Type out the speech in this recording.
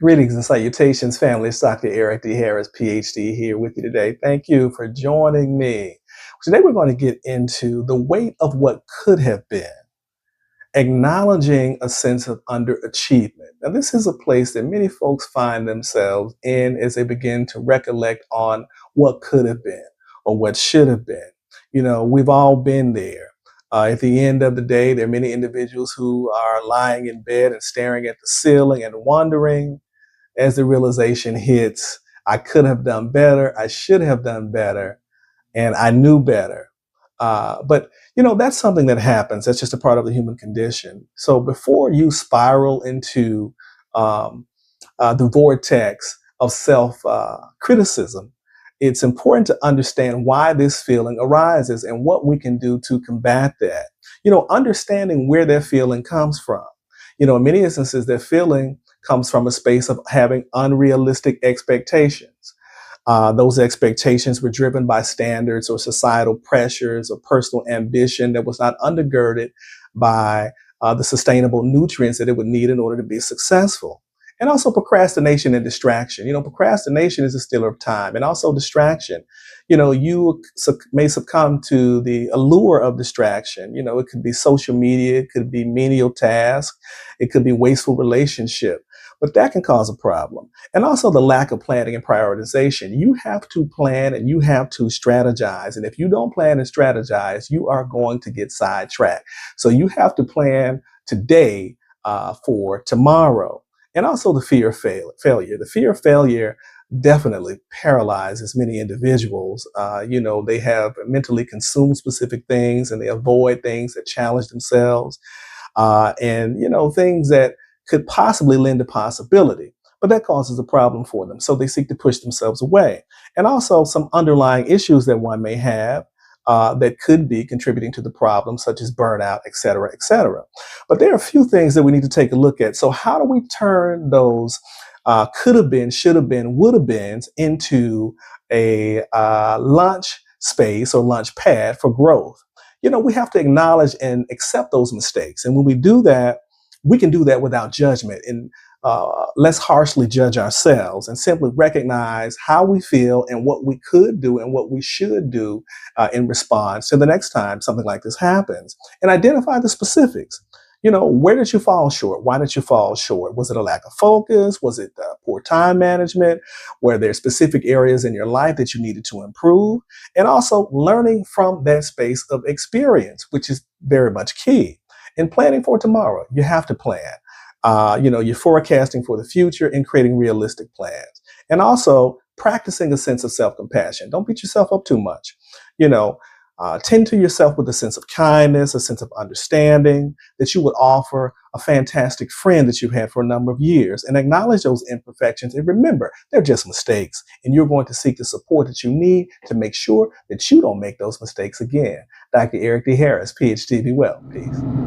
Greetings and salutations, family. It's Dr. Eric D. Harris, PhD, here with you today. Thank you for joining me. Today, we're going to get into the weight of what could have been, acknowledging a sense of underachievement. Now, this is a place that many folks find themselves in as they begin to recollect on what could have been or what should have been. You know, we've all been there. At the end of the day, there are many individuals who are lying in bed and staring at the ceiling and wondering, as the realization hits, I could have done better, I should have done better, and I knew better. But that's something that happens. That's just a part of the human condition. So before you spiral into um, the vortex of self criticism, it's important to understand why this feeling arises and what we can do to combat that. Understanding where that feeling comes from. In many instances, that feeling comes from a space of having unrealistic expectations. Those expectations were driven by standards or societal pressures or personal ambition that was not undergirded by the sustainable nutrients that it would need in order to be successful. And also procrastination and distraction. Procrastination is a stealer of time, and also distraction. You may succumb to the allure of distraction. It could be social media, it could be menial tasks, it could be wasteful relationship. But that can cause a problem. And also the lack of planning and prioritization. You have to plan and you have to strategize. And if you don't plan and strategize, you are going to get sidetracked. So you have to plan today for tomorrow. And also the fear of failure. The fear of failure definitely paralyzes many individuals. They have mentally consumed specific things and they avoid things that challenge themselves. Things that could possibly lend a possibility, but that causes a problem for them. So they seek to push themselves away. And also some underlying issues that one may have that could be contributing to the problem, such as burnout, et cetera, et cetera. But there are a few things that we need to take a look at. So how do we turn those could have been, should have been, would have been into a launch space or launch pad for growth? We have to acknowledge and accept those mistakes. And when we do that, we can do that without judgment and less harshly judge ourselves and simply recognize how we feel and what we could do and what we should do in response to the next time something like this happens, and identify the specifics. Where did you fall short? Why did you fall short? Was it a lack of focus? Was it poor time management? Were there specific areas in your life that you needed to improve? And also learning from that space of experience, which is very much key. In planning for tomorrow, you have to plan. You're forecasting for the future and creating realistic plans. And also practicing a sense of self-compassion. Don't beat yourself up too much. Tend to yourself with a sense of kindness, a sense of understanding that you would offer a fantastic friend that you've had for a number of years, and acknowledge those imperfections. And remember, they're just mistakes. And you're going to seek the support that you need to make sure that you don't make those mistakes again. Dr. Eric D. Harris, PhD, be well. Peace.